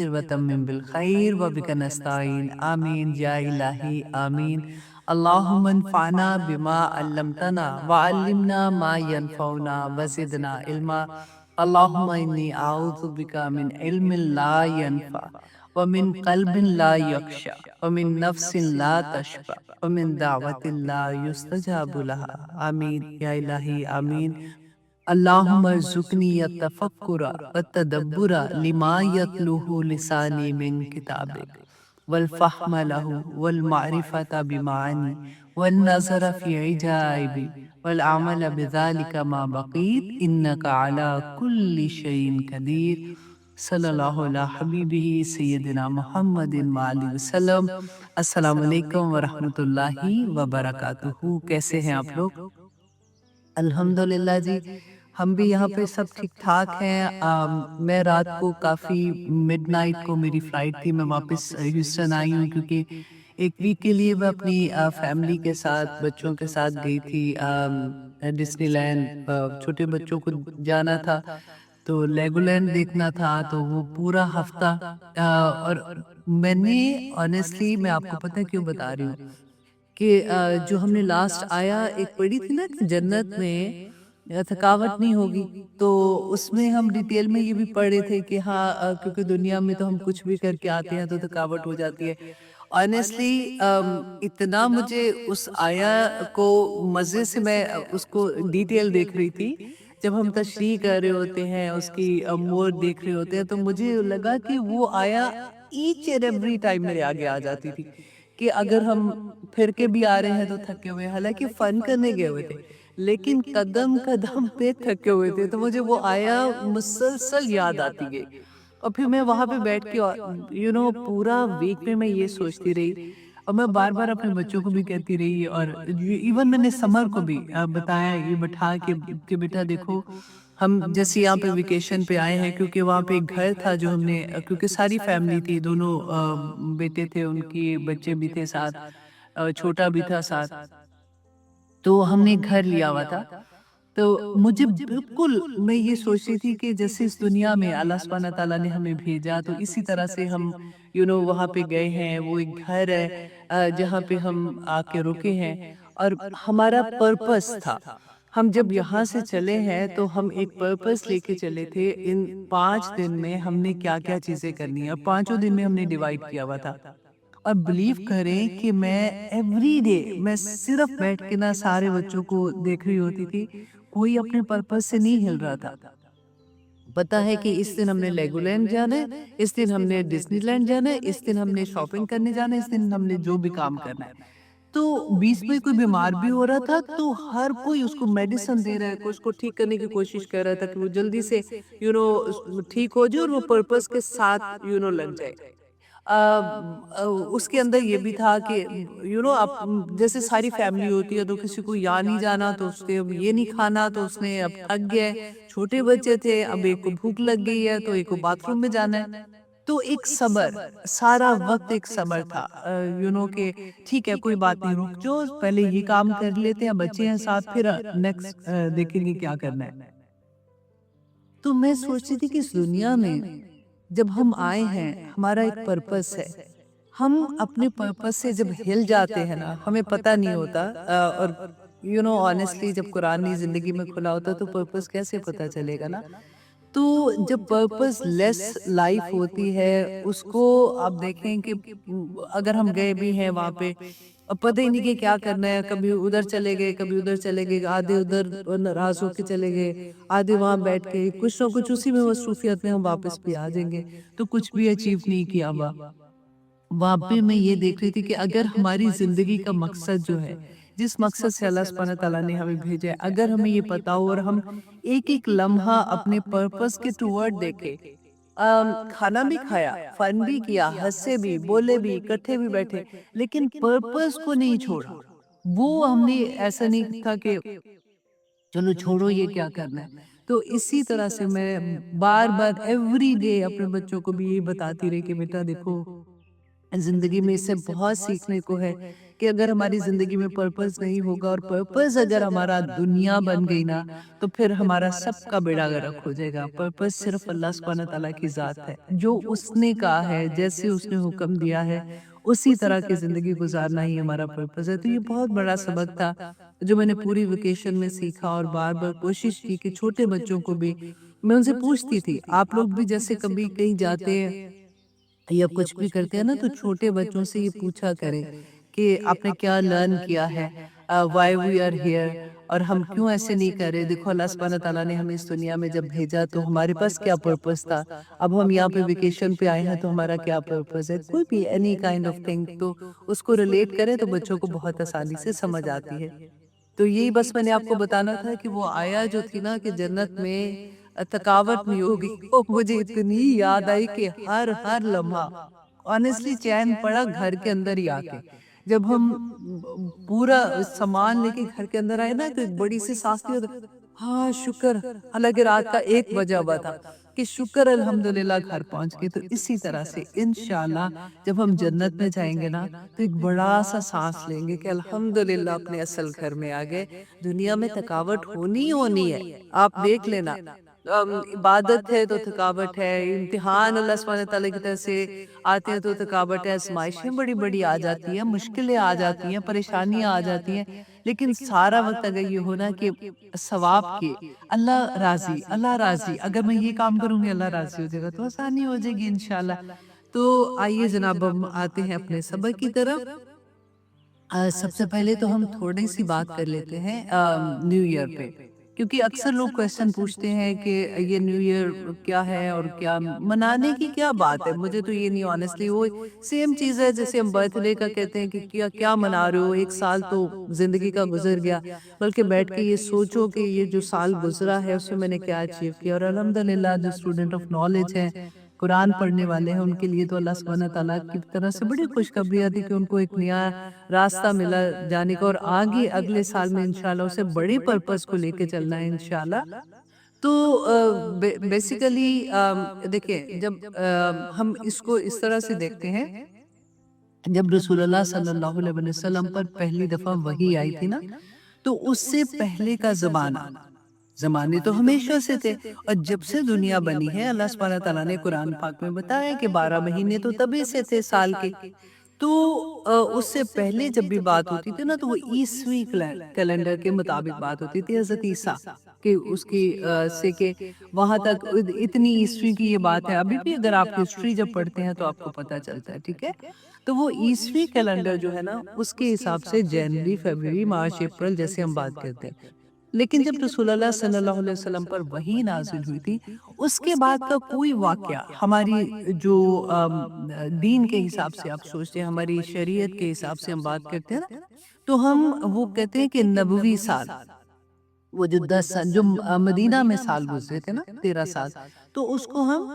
وتمم بالخير وبك نستعين آمين يا إلهي آمين. اللهم انفعنا بما علمتنا وعلمنا ما ينفعنا وزدنا علما. اللهم إني أعوذ بك من علم لا ينفع ومن قلب لا يخشع ومن نفس لا تشبع ومن دعوة لا يستجاب لها آمين يا إلهي آمين. اللهم ارزقني التفكر والتدبر لما يتلوه لساني من كتابك والفهم له والمعرفة بمعاني والنظر في عجائب والعمل بذلك ما بقيت إنك على كل شيء قدير. صلی اللہ علیہ حبیبہ سیدنا محمد وآلہ وسلم. السلام علیکم ورحمۃ اللہ وبرکاتہ. کیسے ہیں آپ لوگ؟ الحمدللہ جی، ہم بھی یہاں پہ سب ٹھیک ٹھاک ہیں. میں رات کو کافی مڈ نائٹ کو میری فلائٹ تھی، میں واپس ہیوسٹن آئی ہوں کیونکہ ایک ویک کے لیے میں اپنی فیملی کے ساتھ بچوں کے ساتھ گئی تھی ڈزنی لینڈ. چھوٹے بچوں کو جانا تھا تو لیگولینڈ دیکھنا تھا، تو وہ پورا ہفتہ اور میں نے آنیسٹلی میں آپ کو پتہ کیوں بتا رہی ہوں کہ جو ہم نے لاسٹ آیا ایک پڑھی تھی نا کہ جنت میں تھکاوٹ نہیں ہوگی، تو اس میں ہم ڈیٹیل میں یہ بھی پڑھے تھے کہ ہاں کیونکہ دنیا میں تو ہم کچھ بھی کر کے آتے ہیں تو تھکاوٹ ہو جاتی ہے. آنیسٹلی اتنا مجھے اس آیا کو مزے سے میں اس کو ڈیٹیل دیکھ رہی تھی. جب ہم تشریح کر رہے ہوتے ہیں اس کی مور دیکھ رہے ہوتے ہیں تو مجھے لگا کہ وہ آیا ایچ اینڈ ایوری ٹائم میرے آگے آ جاتی تھی کہ اگر ہم پھر کے بھی آ رہے ہیں تو تھکے ہوئے، حالانکہ فن کرنے گئے ہوئے تھے لیکن قدم قدم پہ تھکے ہوئے تھے. تو مجھے وہ آیا مسلسل یاد آتی گئی اور پھر میں وہاں پہ بیٹھ کے پورا ویک میں یہ سوچتی رہی اور میں بار بار اپنے بچوں کو بھی کہتی رہی اور ایون میں نے سمر کو بھی بتایا یہ بٹھا کے کہ بیٹا دیکھو ہم جیسے یہاں پہ ویکیشن پہ آئے ہیں کیونکہ وہاں پہ ایک گھر تھا جو ہم نے، کیونکہ ساری فیملی تھی، دونوں بیٹے تھے، ان کی بچے بھی تھے ساتھ، چھوٹا بھی تھا ساتھ، تو ہم نے گھر لیا ہوا تھا. تو مجھے بالکل میں یہ سوچ رہی تھی کہ جیسے اس دنیا میں اللہ سبحانہ تعالیٰ نے ہمیں بھیجا تو اسی طرح سے ہم وہاں پہ گئے ہیں، وہ ایک گھر ہے جہاں پہ ہم آ کے رکے ہیں اور ہمارا پرپس تھا. ہم جب یہاں سے چلے ہیں تو ہم ایک پرپس لے کے چلے تھے، ان 5 دن میں ہم نے کیا کیا چیزیں کرنی ہیں اور 5 دن میں ہم نے ڈیوائیڈ کیا ہوا تھا. اور بلیو کریں کہ میں ایوری ڈے میں صرف بیٹھ کے نہ سارے بچوں کو دیکھ رہی ہوتی تھی، کوئی اپنے پرپس سے نہیں ہل رہا تھا. پتا ہے کہ اس دن ہم نے لیگولینڈ جانا ہے، اس دن ہم نے ڈزنی لینڈ جانا ہے، اس دن ہم نے شاپنگ کرنے جانا ہے، اس دن ہم نے جو بھی کام کرنا ہے. تو بیچ میں کوئی بیمار بھی ہو رہا تھا تو ہر کوئی اس کو میڈیسن دے رہا ہے، کوئی اس کو ٹھیک کرنے کی کوشش کر رہا تھا کہ وہ جلدی سے ٹھیک ہو جائے اور وہ پرپس کے ساتھ لگ جائے. اس کے اندر یہ بھی تھا کہ آپ جیسے ساری فیملی ہوتی ہے تو کسی کو یا نہیں جانا تو اس نے یہ نہیں کھانا تو اس نے اب تھک گیا ہے، چھوٹے بچے تھے، اب ایک کو بھوک لگ گئی ہے تو ایک کو باتھ روم میں جانا ہے. تو ایک صبر، سارا وقت ایک صبر تھا کہ ٹھیک ہے کوئی بات نہیں، رک جو پہلے یہ کام کر لیتے ہیں، بچے ہیں ساتھ، پھر نیکسٹ دیکھیں گے کیا کرنا ہے. تو میں سوچتی تھی کہ اس دنیا میں جب ہم آئے ہیں ہمارا ایک پرپس ہے، ہم اپنے پرپس سے جب ہل جاتے ہیں نا ہمیں پتہ نہیں ہوتا. اور آنیسٹلی جب قرآن نہیں زندگی میں کھلا ہوتا تو پرپس کیسے پتہ چلے گا نا. تو جب پرپس لیس لائف ہوتی ہے اس کو آپ دیکھیں کہ اگر ہم گئے بھی ہیں وہاں پہ اب پتہ ہی نہیں کہ کیا کرنا ہے، کبھی ادھر چلے گئے کبھی ادھر چلے گئے، آدھے ادھر ناراض ہو کے چلے گئے، آدھے وہاں بیٹھ کے کچھ نہ کچھ اسی میں مصروفیت میں ہم واپس بھی آ جائیں گے تو کچھ بھی اچیو نہیں کیا ہوا. وہاں پہ میں یہ دیکھ رہی تھی کہ اگر ہماری زندگی کا مقصد جو ہے، جس مقصد سے اللہ سبحانہ تعالیٰ نے ہمیں بھیجا ہے، اگر ہمیں یہ پتا ہو اور ہم ایک ایک لمحہ اپنے پرپس کے ٹورڈ دیکھے، کھانا بھی کھایا، فن بھی کیا، ہنسے بھی، بولے بھی، اکٹھے بھی بیٹھے، لیکن پرپس کو نہیں چھوڑا. وہ ہم نے ایسا نہیں تھا کہ چلو چھوڑو یہ کیا کرنا ہے. تو اسی طرح سے میں بار بار ایوری ڈے اپنے بچوں کو بھی یہی بتاتی رہی کہ بیٹا دیکھو زندگی میں اس سے بہت سیکھنے کو ہے کہ اگر ہماری زندگی میں پرپس نہیں ہوگا، اور پرپس اگر ہمارا دنیا بن گئی نا، تو پھر ہمارا سب کا بیڑا غرق ہو جائے گا۔ پرپس صرف اللہ سبحانہ تعالیٰ کی ذات ہے، جو اس نے کہا ہے، جیسے اس نے حکم دیا ہے اسی طرح کی زندگی گزارنا ہی ہمارا پرپس ہے۔ تو یہ بہت بڑا سبق تھا جو میں نے پوری ویکیشن میں سیکھا، اور بار بار کوشش کی کہ چھوٹے بچوں کو بھی میں ان سے پوچھتی تھی، آپ لوگ بھی جیسے کبھی کہیں جاتے ہیں یا کچھ بھی کرتے ہیں نا، تو چھوٹے بچوں سے یہ پوچھا کریں کہ آپ نے کیا لرن کیا ہے، وائی وی آر ہیئر، اور ہم کیوں ایسے نہیں کر رہے۔ دیکھو اللہ سبحانہ تعالیٰ نے ہمیں اس دنیا میں جب بھیجا تو ہمارے پاس کیا پرپس تھا، اب ہم یہاں پہ ویکیشن پہ آئے ہیں تو ہمارا کیا پرپس ہے، کوئی بھی اینی کائنڈ آف تھنگ، تو اس کو ریلیٹ کریں تو بچوں کو بہت آسانی سے سمجھ آتی ہے۔ تو یہی بس میں نے آپ کو بتانا تھا کہ وہ آیا جو تھی نا کہ جنت میں تھکاوٹ نہیں ہوگی، وہ مجھے اتنی یاد آئی کہ ہر ہر لمحہ آنیسٹلی چین پڑا گھر کے اندر ہی آ کے، جب ہم پورا سامان لے کے گھر کے اندر آئے نا تو ایک بڑی سی سانس لی، ہاں شکر، حالانکہ رات کا 1 بجا ہوا تھا، کہ شکر الحمدللہ گھر پہنچ گئے۔ تو اسی طرح سے انشاءاللہ جب ہم جنت میں جائیں گے نا تو ایک بڑا سا سانس لیں گے کہ الحمدللہ اپنے اصل گھر میں آ گئے۔ دنیا میں تھکاوٹ ہونی ہونی ہے، آپ دیکھ لینا، عبادت ہے تو تھکاوٹ ہے، امتحان اللہ سبحانہ تعالیٰ کی طرف سے آتے ہیں تو تھکاوٹ ہے، آزمائشیں بڑی بڑی آ جاتی ہیں، مشکلیں آ جاتی ہیں، پریشانیاں آ جاتی ہیں، لیکن سارا وقت اگر یہ ہونا کہ ثواب کی، اللہ راضی، اللہ راضی، اگر میں یہ کام کروں گی اللہ راضی ہو جائے گا، تو آسانی ہو جائے گی انشاءاللہ۔ تو آئیے جناب ہم آتے ہیں اپنے سبق کی طرف۔ سب سے پہلے تو ہم تھوڑی سی بات کر لیتے ہیں نیو ایئر پہ، کیونکہ اکثر لوگ کویسچن پوچھتے ہیں کہ یہ نیو ایئر کیا ہے اور کیا منانے کی کیا بات ہے۔ مجھے تو یہ نہیں، آنیسٹلی وہ سیم چیز ہے جیسے ہم برتھ ڈے کا کہتے ہیں کہ کیا منا رہے ہو، 1 سال تو زندگی کا گزر گیا، بلکہ بیٹھ کے یہ سوچو کہ یہ جو سال گزرا ہے اس میں میں نے کیا اچیو کیا۔ اور الحمدللہ جو اسٹوڈنٹ آف نالج ہیں، قرآن پڑھنے والے ہیں، ان کے لیے تو اللہ سبحانہ تعالیٰ کی طرف سے بڑی خوشخبریاں تھی کہ ان کو ایک نیا راستہ ملا جانے کا، اور آگے اگلے سال میں انشاءاللہ اسے بڑے پرپس کو لے کے چلنا ہے انشاءاللہ۔ تو بیسیکلی دیکھیں، جب ہم اس کو اس طرح سے دیکھتے ہیں، جب رسول اللہ صلی اللہ علیہ وسلم پر پہلی دفعہ وحی آئی تھی نا، تو اس سے پہلے کا زمانے تو ہمیشہ سے تھے، اور جب سے دنیا بنی ہے اللہ سبحانہ تعالیٰ نے قرآن پاک میں بتایا کہ 12 مہینے تو تبھی سے تھے سال کے۔ تو اس سے پہلے جب بھی بات ہوتی تھی نا تو وہ عیسوی کیلنڈر کے مطابق بات ہوتی تھی، حضرت عیسیٰ کہ اس کی سے کہ وہاں تک اتنی عیسوی کی یہ بات ہے۔ ابھی بھی اگر آپ ہسٹری جب پڑھتے ہیں تو آپ کو پتہ چلتا ہے، ٹھیک ہے۔ تو وہ عیسوی کیلنڈر جو ہے نا اس کے حساب سے جنوری، فروری، مارچ، اپریل جیسے ہم بات کرتے ہیں، لیکن جب رسول اللہ صلی اللہ علیہ وسلم پر وحی نازل ہوئی تھی، اس کے بعد کا کوئی واقعہ ہماری جو دین کے حساب سے آپ سوچتے ہیں، ہماری شریعت کے حساب سے ہم بات کرتے ہیں نا، تو ہم وہ کہتے ہیں کہ نبوی سال، وہ جو 10 سال جو مدینہ میں سال گزرے تھے نا 13 سال، تو اس کو ہم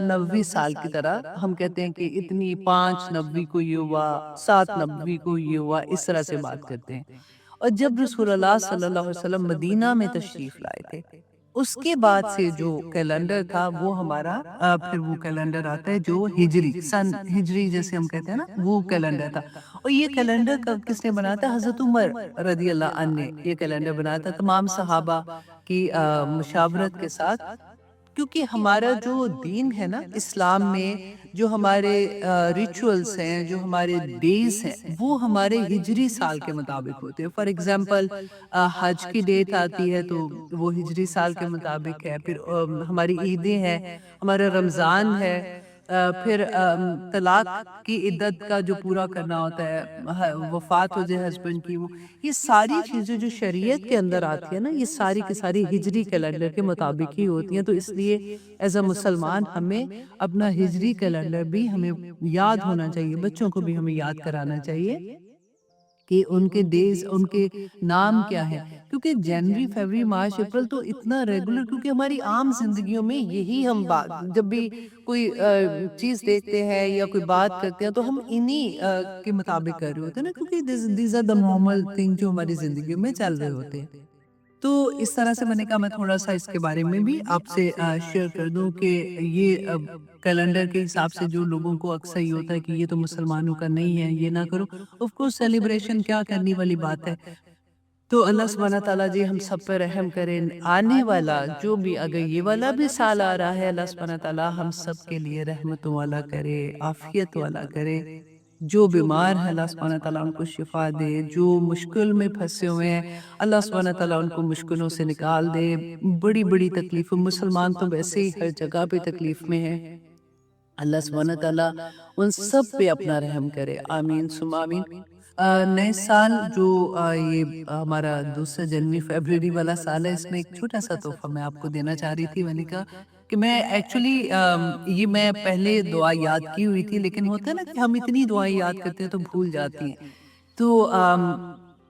نبوی سال کی طرح ہم کہتے ہیں کہ اتنی 5 نبوی کو یہ ہوا، 7 نبوی کو یہ ہوا، اس طرح سے بات کرتے ہیں۔ اور جب رسول اللہ صلی اللہ علیہ وسلم مدینہ میں تشریف لائے تھے، اس کے بعد سے جو کیلنڈر تھا وہ ہمارا پھر وہ کیلنڈر آتا ہے جو ہجری، سن ہجری جیسے ہم کہتے ہیں نا، وہ کیلنڈر تھا۔ اور یہ کیلنڈر کس نے بنایا تھا؟ حضرت عمر رضی اللہ عنہ نے یہ کیلنڈر بنایا تھا، تمام صحابہ کی مشاورت کے ساتھ، کیونکہ ہمارا جو دین ہے نا اسلام میں، جو ہمارے ریچولز ہیں، جو ہمارے ڈیز ہیں، وہ ہمارے ہجری سال کے مطابق ہوتے ہیں۔ فار ایگزامپل حج کی ڈیٹ آتی ہے تو وہ ہجری سال کے مطابق ہے، پھر ہماری عیدیں ہیں، ہمارا رمضان ہے، پھر طلاق کی عدت کا جو پورا کرنا ہوتا ہے، وفات ہو جائے ہسبینڈ کی، وہ یہ ساری چیزیں جو شریعت کے اندر آتی ہیں نا، یہ ساری کی ساری ہجری کیلنڈر کے مطابق ہی ہوتی ہیں۔ تو اس لیے ایز اے مسلمان ہمیں اپنا ہجری کیلنڈر بھی ہمیں یاد ہونا چاہیے، بچوں کو بھی ہمیں یاد کرانا چاہیے کہ ان کے ڈیز، ان کے نام کیا ہے، کیونکہ جنوری، فروری، مارچ، اپریل تو اتنا ریگولر، کیونکہ ہماری عام زندگیوں میں یہی ہم بات، جب بھی کوئی چیز دیکھتے ہیں یا کوئی بات کرتے ہیں تو ہم انہی کے مطابق کر رہے ہوتے ہیں نا، کیونکہ these are the normal thing جو ہماری زندگیوں میں چل رہے ہوتے ہیں۔ تو اس طرح سے میں نے کہا میں تھوڑا سا اس کے بارے میں بھی آپ سے شیئر کر دوں کہ یہ کیلنڈر کے حساب سے جو لوگوں کو اکثر یہ ہوتا ہے کہ یہ تو مسلمانوں کا نہیں ہے، یہ نہ کرو، آف کورس سیلیبریشن کیا کرنے والی بات ہے۔ تو اللہ سبحانہ تعالیٰ جی ہم سب پر رحم کرے، آنے والا جو بھی اگر یہ والا بھی سال آ رہا ہے، اللہ سبحانہ تعالیٰ ہم سب کے لیے رحمتوں والا کرے، عافیت والا کرے۔ جو بیمار ہے اللہ سبحانہ تعالیٰ ان کو شفا دے، جو مشکل میں پھنسے ہوئے ہیں اللہ سبحانہ تعالیٰ ان کو مشکلوں سے نکال دے، بڑی بڑی تکلیفوں، مسلمان تو ویسے ہی ہر جگہ پہ تکلیف میں ہے، اللہ سبحانہ تعالیٰ ان سب پہ اپنا رحم کرے، آمین ثم آمین۔ نئے سال جو یہ ہمارا 2 جنوری فیبروری والا سال ہے، اس میں ایک چھوٹا سا تحفہ میں آپ کو دینا چاہ رہی تھی۔ میں نے کہا کہ میں ایکچولی یہ میں پہلے دعا یاد کی ہوئی تھی، لیکن ہوتا ہے نا کہ ہم اتنی دعائیں یاد کرتے ہیں تو بھول جاتی ہیں۔ تو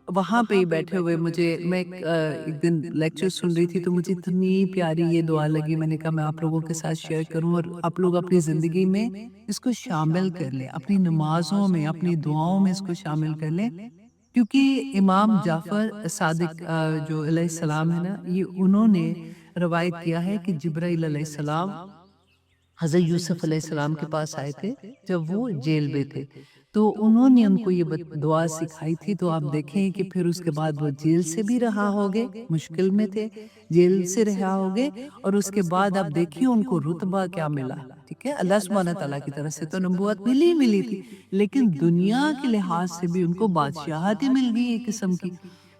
وہاں پہ ہی بیٹھے ہوئے میں ایک دن لیکچر سن رہی تھی، تو مجھے اتنی پیاری یہ دعا لگی، میں نے کہا میں آپ لوگوں کے ساتھ شیئر کروں، اور آپ لوگ اپنی زندگی میں اس کو شامل کر لیں، اپنی نمازوں میں، اپنی دعاؤں میں اس کو شامل کر لیں، کیونکہ امام جعفر صادق جو علیہ السلام ہے نا، یہ انہوں نے روایت کیا ہے کہ جبرائیل علیہ السلام حضرت یوسف علیہ السلام کے پاس آئے تھے جب وہ جیل میں تھے، تو انہوں نے ان کو یہ دعا سکھائی تھی۔ تو آپ دیکھیں کہ پھر اس کے بعد وہ جیل سے بھی رہا ہوگے، مشکل میں تھے، جیل سے رہا ہوگے، اور اس کے بعد آپ دیکھیں ان کو رتبہ کیا ملا، ٹھیک ہے، اللہ سبحانہ تعالیٰ کی طرف سے تو نبوت ملی تھی، لیکن دنیا کے لحاظ سے بھی ان کو بادشاہت ہی مل گئی ایک قسم کی۔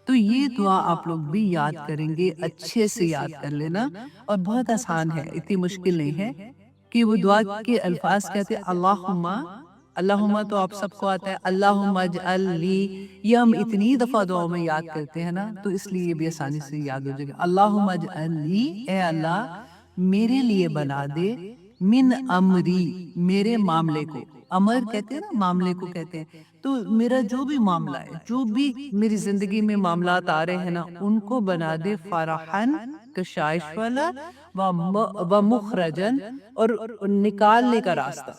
تو یہ دعا آپ لوگ بھی یاد کریں گے، اچھے سے یاد کر لینا، اور بہت آسان ہے، اتنی مشکل نہیں ہے۔ کہ وہ دعا کے الفاظ کہتے ہیں اللہم تو آپ سب کو آتا ہے، اللہم اجعل لی، یہ ہم اتنی دفعہ دعاوں میں یاد کرتے ہیں نا، تو اس لیے یہ بھی آسانی سے یاد ہو جائے گا۔ اللہم اجعل لی، اے اللہ میرے لیے بنا دے، من امری، میرے معاملے کو، امر کہتے ہیں نا، معاملے کو کہتے ہیں، تو میرا جو بھی معاملہ ہے، جو بھی میری زندگی میں معاملات آ رہے ہیں نا، ان کو بنا دے فرحن، کشائش والا، و مخرجن، اور نکالنے کا راستہ،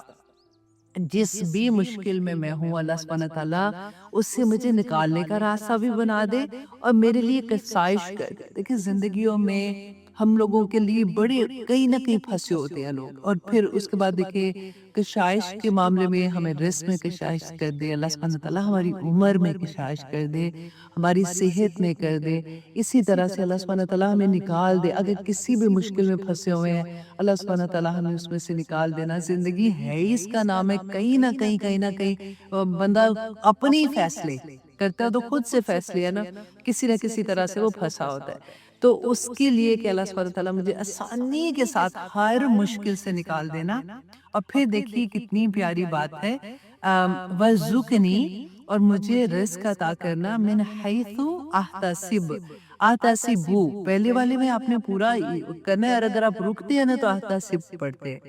جس بھی مشکل میں ہوں اللہ سبحانہ تعالیٰ اس سے مجھے نکالنے کا راستہ بھی بنا دے، اور میرے لیے کشائش کر دے۔ دیکھیں زندگیوں میں ہم لوگوں کے لیے بڑے کہیں نہ کہیں پھنسے ہوتے ہیں لوگ، اور پھر اس کے بعد دیکھیں کشائش کے معاملے میں ہمیں رزق میں کشائش کر دے اللہ سبحانہ تعالیٰ، ہماری عمر میں کشائش کر دے، ہماری صحت میں کر دے، اسی طرح سے اللہ سبحانہ تعالیٰ ہمیں نکال دے۔ اگر کسی بھی مشکل میں پھنسے ہوئے ہیں اللہ سبحانہ تعالیٰ ہمیں اس میں سے نکال دینا۔ زندگی ہے اس کا نام ہے، کہیں نہ کہیں بندہ اپنی فیصلے کرتا ہے تو خود سے فیصلے ہے نا، کسی نہ کسی طرح سے وہ پھنسا ہوتا ہے، تو اس کے لیے کہ اللہ سبحانہ تعالیٰ مجھے آسانی کے ساتھ ہر مشکل سے نکال دینا۔ اور پھر دیکھیے کتنی پیاری بات ہے، وَرْزُقْنِی، اور مجھے رزق عطا کرنا، من حیث احتسب، احتسبو، پہلے والے میں آپ نے پورا کرنا ہے، اور اگر آپ رکتے ہیں نا تو احتسب پڑھتے ہیں،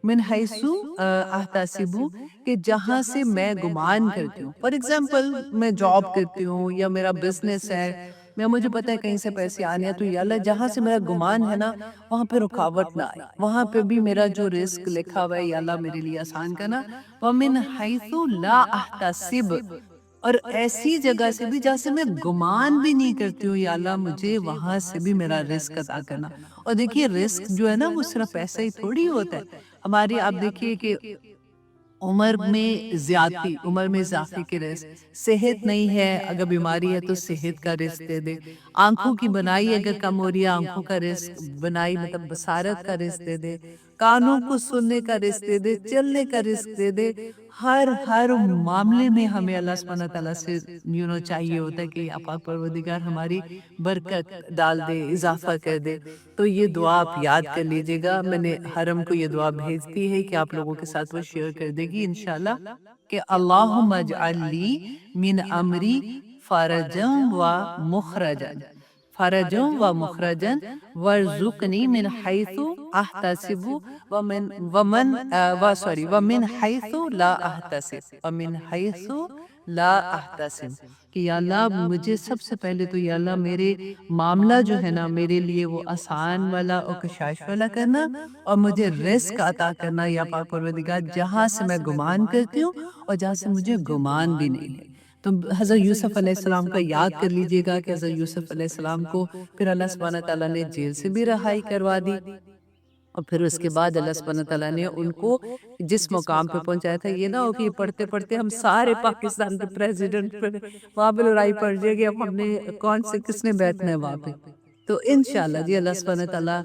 من حیث احتسبو، کہ جہاں سے میں گمان کرتی ہوں۔ فار ایگزامپل میں جاب کرتی ہوں یا میرا بزنس ہے، مجھے پتا ہے کہیں سے پیسے آنے ہیں، تو یا اللہ جہاں سے میرا گمان ہے نا وہاں پہ رکاوٹ نہ آئے، وہاں پہ بھی میرا جو رزق لکھا ہوا ہے یا اللہ میرے لیے آسان کرنا۔ وَمِنْ حَيْثُ لَا أَحْتَسِبْ، اور ایسی جگہ سے بھی جہاں سے میں گمان بھی نہیں کرتی ہوں یا اللہ مجھے وہاں سے بھی میرا رزق عطا کرنا۔ اور دیکھیے رزق جو ہے نا وہ صرف پیسہ ہی تھوڑی ہوتا ہے، ہماری آپ دیکھیے کہ عمر میں زیادتی، عمر میں اضافے کے رزق، صحت نہیں ہے اگر بیماری ہے تو صحت کا رزق دے دے، آنکھوں کی بنائی اگر کم ہو رہی ہے آنکھوں کا رزق، بنائی مطلب بصارت کا رزق دے دے، کانوں کو سننے کا رزق دے دے، چلنے کا رزق دے دے، ہر معاملے میں ہمیں اللہ سبحانہ تعالیٰ سے چاہیے ہوتا ہے کہ پاک پروردگار ہماری برکت ڈال دے، اضافہ کر دے۔ تو یہ دعا آپ یاد کر لیجئے گا، میں نے حرم کو یہ دعا بھیج دی ہے کہ آپ لوگوں کے ساتھ وہ شیئر کر دے گی انشاءاللہ، کہ اللہم اجعل لی من امری فرجا و مخرجا، فرجا و مخرجا، وارزقنی من حیث احتسب ومن حیث لا احتسب، ومن حیث لا احتسب، کہ یا اللہ مجھے سب سے پہلے تو یا اللہ میرے معاملہ جو ہے نا میرے لیے وہ آسان والا اور کشائش والا کرنا، اور مجھے رزق عطا کرنا یا پاک پروردگار جہاں سے میں گمان کرتی ہوں اور جہاں سے مجھے گمان بھی نہیں ہے۔ تو حضرت یوسف علیہ السلام کا یاد کر لیجئے گا کہ حضرت یوسف علیہ السلام کو پھر اللہ سبحانہ تعالیٰ نے جیل سے بھی رہائی کروا دی، اور پھر اس کے بعد اللہ سبحانہ تعالیٰ نے ان کو جس مقام پہ پہنچایا تھا، یہ نہ ہو کہ یہ پڑھتے پڑھتے ہم سارے پاکستان کے پریزیڈنٹ پر وہاں پہ لڑائی پڑ جائے گی، اب ہم نے کون سے کس نے بیٹھنا ہے وہاں پہ۔ تو انشاءاللہ جی اللہ سبحانہ تعالیٰ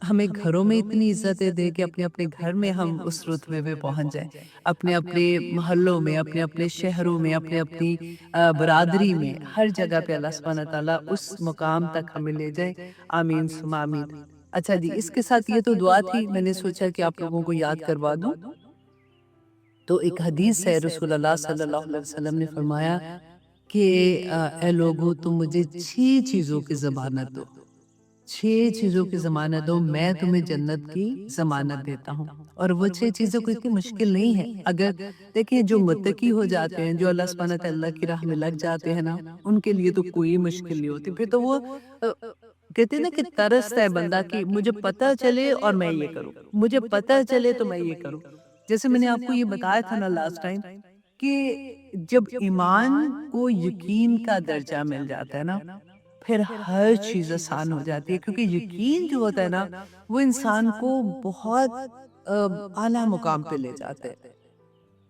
ہمیں گھروں میں اتنی عزتیں دے کہ اپنے اپنے گھر میں ہم اس رتبے پہ پہنچ جائیں، اپنے اپنے محلوں میں، اپنے اپنے شہروں میں، اپنے اپنی برادری میں، ہر جگہ پہ اللہ سبحانہ تعالیٰ اس مقام تک ہمیں لے جائے، آمین ثم آمین۔ اچھا جی، اس کے ساتھ یہ تو دعا تھی، میں نے سوچا کہ آپ لوگوں کو یاد کروا دوں۔ تو ایک حدیث ہے، رسول اللہ صلی اللہ علیہ وسلم نے فرمایا کہ اے لوگو تم مجھے 6 چیزوں کی ضمانت دو، 6 چیزوں کی ضمانت دو، میں تمہیں جنت کی ضمانت دیتا ہوں۔ اور وہ 6 چیزوں کو اتنی مشکل نہیں ہے، اگر دیکھیں جو متقی ہو جاتے ہیں، جو اللہ سبحانہ تعالیٰ کی راہ میں لگ جاتے ہیں نا، ان کے لیے تو کوئی مشکل نہیں ہوتی، پھر تو وہ کہتے ہیں نا کہ ترستا ہے بندہ کہ مجھے پتہ چلے اور میں یہ کروں، مجھے پتہ چلے تو میں یہ کروں۔ جیسے میں نے آپ کو یہ بتایا تھا نا لاسٹ ٹائم کہ جب ایمان کو یقین کا درجہ مل جاتا ہے نا، پھر ہر چیز آسان ہو جاتی ہے، کیونکہ یقین جو ہوتا ہے نا وہ انسان کو بہت اعلیٰ مقام پہ لے جاتا ہے۔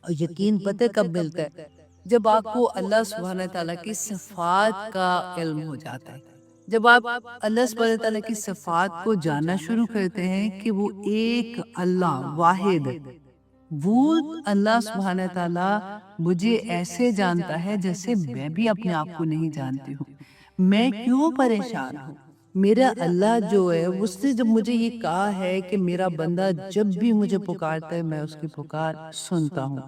اور یقین پتہ کب ملتا ہے؟ جب آپ کو اللہ سبحانہ تعالیٰ کی صفات کا علم ہو جاتا ہے، جب آپ اللہ سبحانہ تعالیٰ کی صفات کو جاننا شروع کرتے ہیں کہ وہ ایک اللہ واحد، وہ اللہ سبحانہ تعالیٰ مجھے ایسے جانتا ہے جیسے میں بھی اپنے آپ کو نہیں جانتی ہوں، میں کیوں پریشان ہوں؟ میرا اللہ جو ہے اس نے جب مجھے یہ کہا ہے کہ میرا بندہ جب بھی مجھے پکارتا ہے میں اس کی پکار سنتا ہوں،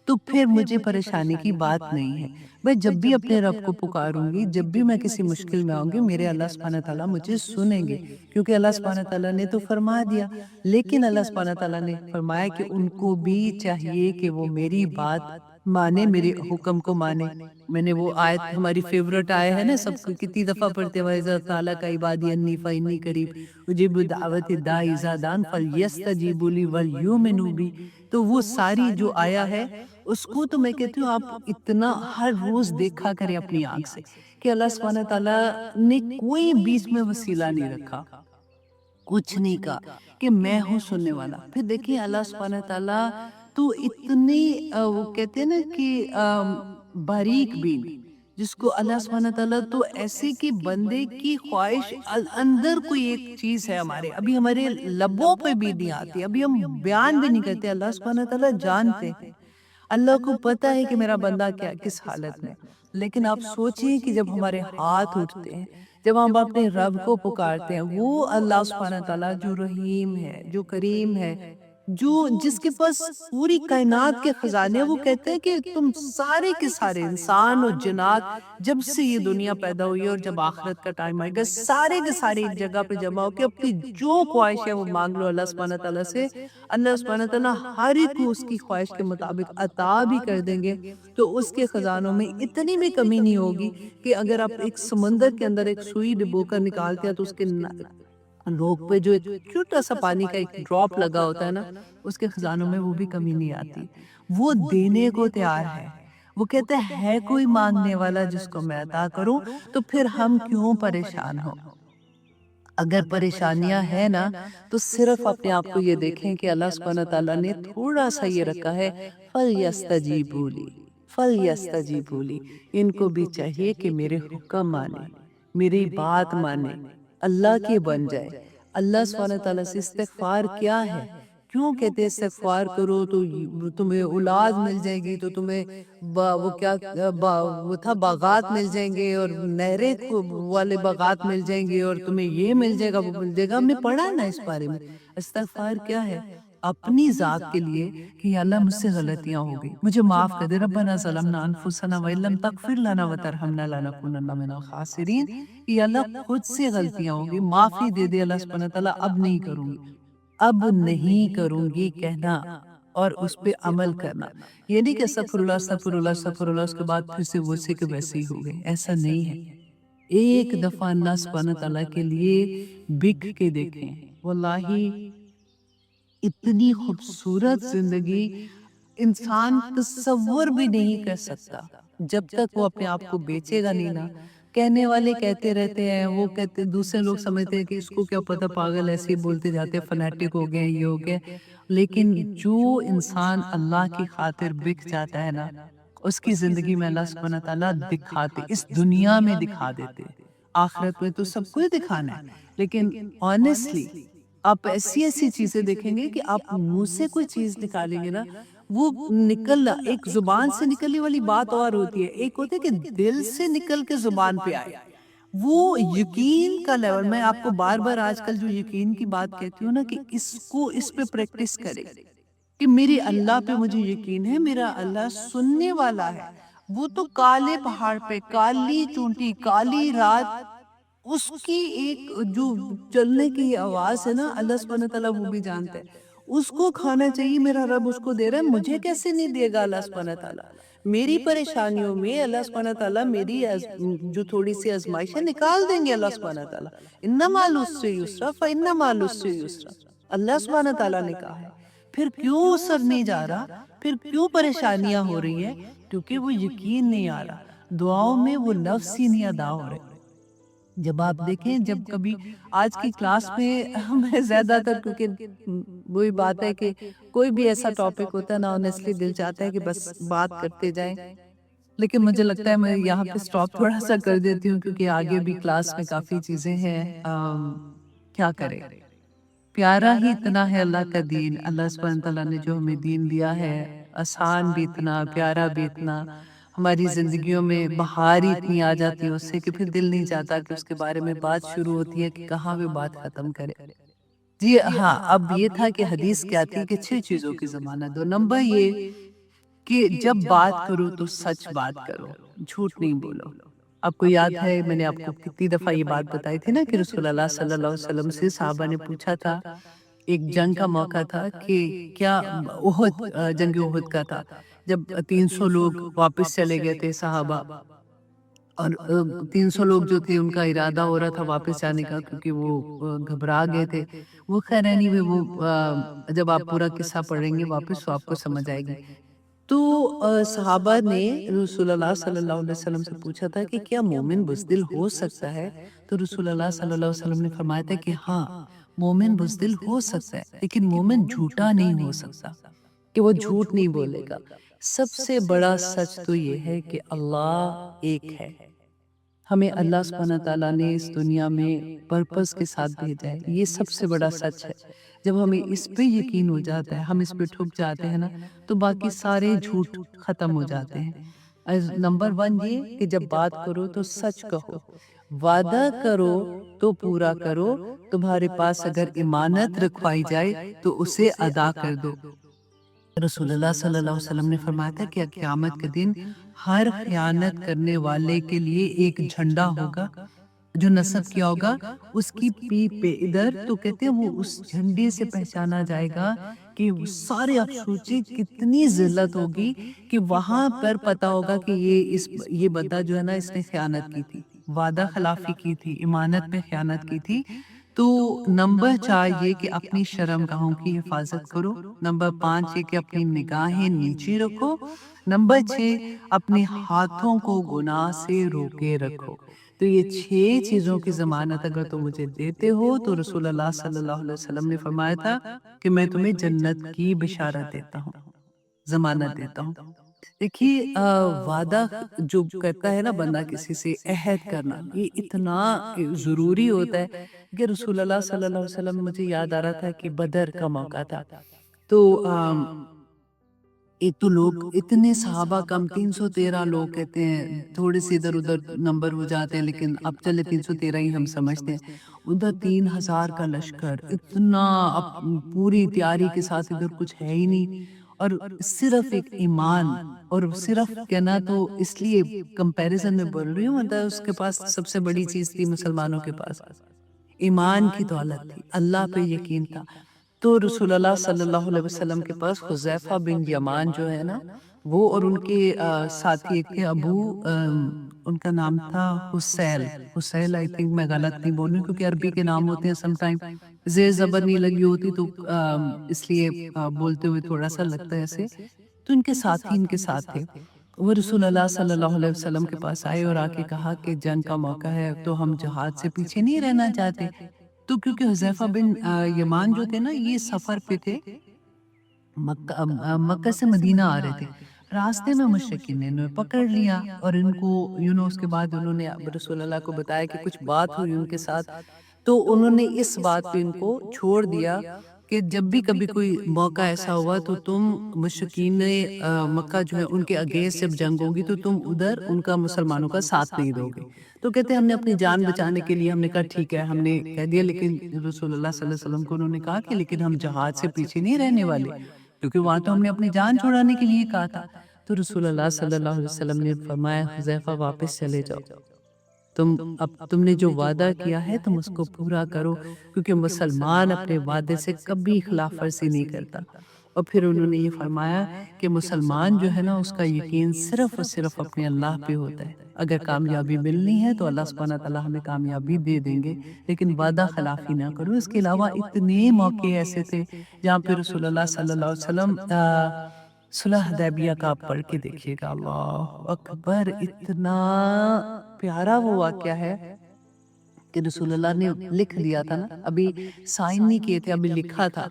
تو پھر مجھے پریشانی کی بات نہیں ہے۔ میں جب بھی اپنے رب کو پکاروں گی، جب بھی میں کسی مشکل میں آؤں گی، میرے اللہ سبحانہ تعالیٰ مجھے سنیں گے، کیونکہ اللہ سبحانہ تعالیٰ نے تو فرما دیا۔ لیکن اللہ سبحانہ تعالیٰ نے فرمایا کہ ان کو بھی چاہیے کہ وہ میری بات مانے، میرے حکم کو مانے۔ میں نے وہ آیت ہماری فیورٹ آیا ہے نا، سب کو کتنی دفعہ پڑھتے ہوئے وَإِذَا سَأَلَكَ عِبَادِي عَنِّي فَإِنِّي قَرِيبٌ أُجِيبُ دَعْوَةَ الدَّاعِ إِذَا دَعَانِ فَلْيَسْتَجِيبُوا لِي وَلْيُؤْمِنُوا بِي۔ تو وہ ساری جو آیا ہے اس کو تو میں کہتی ہوں آپ اتنا ہر روز دیکھا کریں اپنی آنکھ سے کہ اللہ سبحانہ تعالیٰ نے کوئی بیچ میں وسیلہ نہیں رکھا، کچھ نہیں کہا کہ میں ہوں سننے والا۔ پھر دیکھیں اللہ سبحانہ تعالیٰ تو اتنی وہ کہتے ہیں نا کہ باریک بین، جس کو اللہ سبحانہ تعالیٰ تو ایسے کہ بندے کی خواہش اندر کوئی ایک چیز ہے ہمارے، ابھی ہمارے لبوں پہ بھی نہیں آتی، ابھی ہم بیان بھی نہیں کرتے، اللہ سبحانہ تعالیٰ جانتے ہیں، اللہ کو پتہ ہے کہ میرا بندہ کیا کس حالت میں۔ لیکن آپ سوچیں کہ جب ہمارے ہاتھ اٹھتے ہیں، جب ہم اپنے رب کو پکارتے ہیں، وہ اللہ سبحانہ تعالیٰ جو رحیم ہے، جو کریم ہے، جو جس کے پاس پوری کائنات کے خزانے ہیں، وہ کہتے ہیں کہ تم سارے کے سارے انسان اور جنات جب سے یہ دنیا پیدا ہوئی ہے اور جب آخرت کا ٹائم آئے گا، سارے کے سارے ایک جگہ پہ جمع ہو کے اپنی جو خواہش ہے وہ مانگ لو اللہ سبحانہ تعالیٰ سے، اللہ سبحانہ تعالیٰ ہر ایک کو اس کی خواہش کے مطابق عطا بھی کر دیں گے۔ تو اس کے خزانوں میں اتنی بھی کمی نہیں ہوگی کہ اگر آپ ایک سمندر کے اندر ایک سوئی ڈبو کر نکالتے ہیں تو اس کے لوگ پہ جو ایک چھوٹا سا پانی کا ایک ڈراپ لگا ہوتا ہے نا، اس کے خزانوں میں وہ بھی کمی نہیں آتی، وہ دینے کو تیار ہے۔ وہ کہتے ہے کوئی مانگنے والا جس کو میں عطا کروں، تو پھر ہم کیوں پریشان ہو؟ اگر پریشانیاں ہیں نا تو صرف اپنے آپ کو یہ دیکھیں کہ اللہ سبحانہ تعالیٰ نے تھوڑا سا یہ رکھا ہے فَلْيَسْتَجِيبُوا لِي فَلْيَسْتَجِيبُوا لِي، ان کو بھی چاہیے کہ میرے حکم مانے، میری بات مانے، اللہ کی بن جائے۔ اللہ سبحانہ تعالیٰ سے استغفار کیا ہے؟ کیوں کہتے ہیں استغفار کرو تو تمہیں اولاد مل جائے گی، تو تمہیں وہ کیا وہ تھا باغات مل جائیں گے اور نہریں والے باغات مل جائیں گے، اور تمہیں یہ مل جائے گا وہ مل جائے گا۔ ہم نے پڑھا نا اس بارے میں۔ استغفار کیا ہے؟ اپنی ذات کے لیے کہ یا اللہ مجھ سے غلطیاں ہو گئی، مجھے معاف کر دے، ربنا ظلمنا انفسنا وان لم تغفر لنا وترحمنا لنکونن من الخاسرین، کہ اللہ خود سے غلطیاں ہوں گی، معافی دے دے اللہ سبحانہ تعالیٰ، اب نہیں کروں گی، اب نہیں کروں گی کہنا اور اس پہ عمل کرنا۔ یہ نہیں کہ استغفر اللہ استغفر اللہ استغفر اللہ اس کے بعد پھر سے ویسے کے ویسے ہی ہو گئے، ایسا نہیں ہے۔ ایک دفعہ اللہ سبحانہ تعالیٰ کے لیے بک کے دیکھیں، واللہ اتنی خوبصورت زندگی انسان تصور بھی نہیں کر سکتا۔ جب تک وہ اپنے آپ کو بیچے گا نہیں نا، کہنے والے کہتے رہتے ہیں، وہ کہتے دوسرے لوگ سمجھتے ہیں کہ اس کو کیا پتہ، پاگل ایسے ہی بولتے جاتے ہیں، فنیٹک ہو گئے، یہ ہو گئے. لیکن جو انسان اللہ کی خاطر بک جاتا ہے نا، اس کی زندگی میں اللہ سبحانہ تعالیٰ دکھاتے، اس دنیا میں دکھا دیتے. آخرت میں تو سب کو دکھانا ہے، لیکن آنیسٹلی آپ ایسی ایسی چیزیں دیکھیں گے کہ آپ منہ سے کوئی چیز نکالیں گے نا، وہ نکلنا ایک زبان سے نکلنے والی بات اور ہوتی ہے، ایک ہوتا ہے کہ دل سے نکل کے زبان پہ آئے. وہ یقین کا لیول، میں آپ کو بار بار آج کل جو یقین کی بات کہتی ہوں نا، کہ اس پہ پریکٹس کرے کہ میری اللہ پہ مجھے یقین ہے، میرا اللہ سننے والا ہے. وہ تو کالے پہاڑ پہ کالی چونٹی کالی رات، اس کی ایک جو چلنے کی آواز ہے نا، اللہ سبحانہ تعالیٰ وہ بھی جانتا ہے. اس کو کھانا چاہیے، میرا رب اس کو دے رہا ہے، مجھے کیسے نہیں دے گا اللہ سبحانہ تعالیٰ. میری پریشانیوں میں اللہ سبحانہ تعالیٰ میری جو تھوڑی سی آزمائش ہے نکال دیں گے اللہ سبحانہ تعالیٰ. اِنَّ مَعَ الْعُسْرِ يُسْرًا فَإِنَّ مَعَ الْعُسْرِ يُسْرًا، اللہ سبحانہ تعالیٰ نے کہا ہے. پھر کیوں سر نہیں جا رہا، پھر کیوں پریشانیاں ہو رہی ہیں؟ کیونکہ وہ یقین نہیں آ رہا، دعاؤں میں وہ لفظ ہی نہیں ادا ہو رہے. جب آپ دیکھیں، جب کبھی آج کی کلاس میں میں زیادہ تر، کیونکہ وہی بات ہے کہ کوئی بھی ایسا ٹاپک ہوتا ہے نا، آنیسٹلی دل چاہتا ہے کہ بس بات کرتے جائیں، لیکن مجھے لگتا ہے میں یہاں پہ سٹاپ تھوڑا سا کر دیتی ہوں، کیونکہ آگے بھی کلاس میں کافی چیزیں ہیں. کیا کرے، پیارا ہی اتنا ہے اللہ کا دین. اللہ سبحانہ تعالیٰ نے جو ہمیں دین دیا ہے، آسان بھی اتنا، پیارا بھی اتنا، ہماری زندگیوں میں بہار ہی اتنی آ جاتی ہے اس سے کہ پھر دل نہیں چاہتا کہ اس کے بارے میں بات شروع ہوتی ہے کہ کہاں وہ بات ختم کرے. جی ہاں، اب یہ تھا کہ حدیث کیا تھی کہ 6 چیزوں کی ضمانت دو. نمبر یہ کہ جب بات کرو تو سچ بات کرو، جھوٹ نہیں بولو. آپ کو یاد ہے میں نے آپ کو کتنی دفعہ یہ بات بتائی تھی نا کہ رسول اللہ صلی اللہ علیہ وسلم سے صحابہ نے پوچھا تھا، ایک جنگ کا موقع تھا کہ کیا احد، جنگ احد کا تھا، جب 300 لوگ واپس چلے گئے تھے صحابہ، اور 300 لوگ جو تھے ان کا ارادہ ہو رہا تھا واپس جانے کا، کیونکہ وہ گھبرا گئے تھے. وہ خیر نہیں، وہ جب آپ پورا قصہ پڑھیں گے واپس تو آپ کو سمجھ آئے گی. تو صحابہ نے رسول اللہ صلی اللہ علیہ وسلم سے پوچھا تھا کہ کیا مومن بزدل ہو سکتا ہے؟ تو رسول اللہ صلی اللہ علیہ وسلم نے فرمایا تھا کہ ہاں، مومن بزدل ہو سکتا ہے، لیکن مومن جھوٹا نہیں ہو سکتا، کہ وہ جھوٹ نہیں بولے گا. سب سے بڑا سچ تو یہ ہے کہ اللہ ایک ہے. ہمیں اللہ سبحانہ تعالیٰ نے اس دنیا میں پرپس کے ساتھ بھیجا ہے، یہ سب سے بڑا سچ ہے. جب ہمیں اس پہ یقین ہو جاتا ہے، ہم اس پہ ٹھک جاتے ہیں نا، تو باقی سارے جھوٹ ختم ہو جاتے ہیں. نمبر 1 یہ کہ جب بات کرو تو سچ کہو، وعدہ کرو تو پورا کرو، تمہارے پاس اگر امانت رکھوائی جائے تو اسے ادا کر دو. رسول اللہ صلی اللہ علیہ وسلم نے فرمایا تھا کہ قیامت کے دن ہر خیانت کرنے والے کے لیے ایک جھنڈا ہوگا جو نصب کیا ہوگا اس کی پیٹھ پہ ادھر، تو کہتے ہیں وہ اس جھنڈے سے پہچانا جائے گا کہ سارے آپ سوچیں کتنی ذلت ہوگی کہ وہاں پر پتا ہوگا کہ یہ بندہ جو ہے نا، اس نے خیانت کی تھی، وعدہ خلافی کی تھی، امانت پہ خیانت کی تھی. تو نمبر 4 یہ کہ اپنی شرمگاہوں کی حفاظت کرو. نمبر 5 یہ کہ اپنی نگاہیں نیچے رکھو. نمبر 6 اپنے ہاتھوں کو گناہ سے روکے رکھو. تو یہ 6 چیزوں کی ضمانت اگر تم مجھے دیتے ہو تو رسول اللہ صلی اللہ علیہ وسلم نے فرمایا تھا کہ میں تمہیں جنت کی بشارت دیتا ہوں، ضمانت دیتا ہوں. دیکھیے، وعدہ جو کرتا ہے نا بندہ کسی سے، عہد کرنا، یہ اتنا ضروری ہوتا ہے کہ رسول اللہ صلی اللہ علیہ وسلم، مجھے یاد آ رہا تھا کہ بدر کا موقع تھا. تو ایک تو لوگ اتنے صحابہ کم، 313 لوگ کہتے ہیں، تھوڑے سے ادھر ادھر نمبر ہو جاتے ہیں، لیکن اب چلے 313 ہی ہم سمجھتے ہیں. ادھر 3000 کا لشکر، اتنا پوری تیاری کے ساتھ، ادھر کچھ ہے ہی نہیں، اور صرف ایک ایمان. اور صرف کہنا تو اس لیے کمپیریزن میں بول رہی ہوں، مطلب اس کے پاس سب سے بڑی چیز تھی مسلمانوں کے پاس ایمان کی دولت تھی، اللہ پہ یقین تھا. تو رسول اللہ صلی اللہ علیہ وسلم کے پاس حذیفہ بن یمان جو ہے نا، وہ اور ان کے ساتھی ایک تھے ابو، ان کا نام تھا حسیل. آئی تھنک میں غلط نہیں بول رہی ہوں، کیونکہ عربی کے نام ہوتے ہیں سم ٹائم زیر زبر نہیں لگی ہوتی، تو اس لیے بولتے ہوئے تھوڑا سا لگتا ہے ایسے. تو ان کے ساتھی ان کے ساتھ تھے. وہ رسول اللہ صلی اللہ علیہ وسلم کے پاس آئے اور آ کے کہا کہ جنگ کا موقع ہے تو ہم جہاد سے پیچھے نہیں رہنا چاہتے. تو کیونکہ حذیفہ بن یمان جو تھے نا یہ سفر پہ تھے، مکہ سے مدینہ آ رہے تھے. راستے میں مشرکین نے انہیں پکڑ لیا اور ان کو اس کے بعد انہوں نے رسول اللہ کو بتایا کہ کچھ بات ہوئی ان کے ساتھ. تو انہوں نے اس بات پہ ان کو چھوڑ دیا کہ جب بھی کبھی کوئی موقع ایسا ہوا تو تم مشرکین مکہ جو ہے ان کے اگینسٹ جب جنگ ہوگی تو تم ادھر ان کا مسلمانوں کا ساتھ نہیں دو گے. تو کہتے ہیں ہم نے اپنی جان بچانے کے لیے ہم نے کہا ٹھیک ہے، ہم نے کہہ دیا. لیکن رسول اللہ صلی اللہ علیہ وسلم کو انہوں نے کہا کہ لیکن ہم جہاد سے پیچھے نہیں رہنے والے، کیونکہ وہاں تو ہم نے اپنی جان چھڑانے کے لیے کہا تھا. تو رسول اللہ صلی اللہ علیہ وسلم نے فرمایا حذیفہ واپس چلے جاؤ، تم نے جو وعدہ کیا ہے تم اس کو پورا کرو، کیونکہ مسلمان اپنے وعدے سے کبھی خلاف ورزی نہیں کرتا. اور پھر انہوں نے یہ فرمایا کہ مسلمان جو ہے نا اس کا یقین صرف اور صرف اپنے اللہ پہ ہوتا ہے. اگر کامیابی ملنی ہے تو اللہ سبحانہ تعالیٰ ہمیں کامیابی دے دیں گے، لیکن وعدہ خلافی نہ کرو. اس کے علاوہ اتنے موقع ایسے تھے جہاں پہ رسول اللہ صلی اللہ علیہ وسلم صلح حدیبیہ کا آپ پڑھ کے دیکھیے گا، اللہ اکبر، اتنا پیارا وہ واقعہ ہے کہ رسول اللہ نے لکھ دیا تھا نا، ابھی سائن نہیں کیے تھے، ابھی لکھا تھا.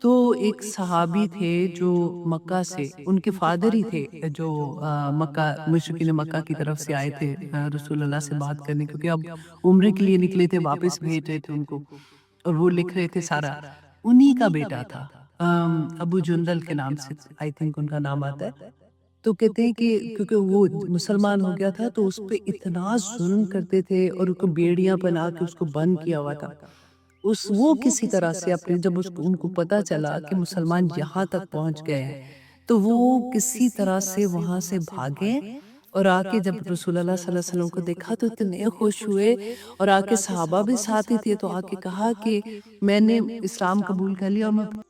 تو ایک صحابی تھے جو مکہ سے، ان کے فادر ہی تھے جو مکہ مشرکین مکہ کی طرف سے آئے تھے رسول اللہ سے بات کرنے، کیونکہ اب عمرے کے لیے نکلے تھے، واپس بھیج رہے تھے ان کو، اور وہ لکھ رہے تھے سارا. انہی کا بیٹا تھا، ابو جندل کے نام سے آئی تھنک ان کا نام آتا ہے. تو کہتے ہیں کہ کیونکہ وہ مسلمان ہو گیا تھا تو اس پہ اتنا ظلم کرتے تھے اور اس کو بیڑیاں بنا کے اس کو بند کیا ہوا تھا. وہ کسی طرح سے اپنے جب ان کو پتا چلا کہ مسلمان یہاں تک پہنچ گئے ہیں تو وہ کسی طرح سے وہاں سے بھاگے اور آ کے جب رسول اللہ صلی اللہ علیہ وسلم کو دیکھا تو اتنے خوش ہوئے، اور آ کے صحابہ بھی ساتھ ہی تھے تو آ کے کہا کہ میں نے اسلام قبول کر لیا اور میں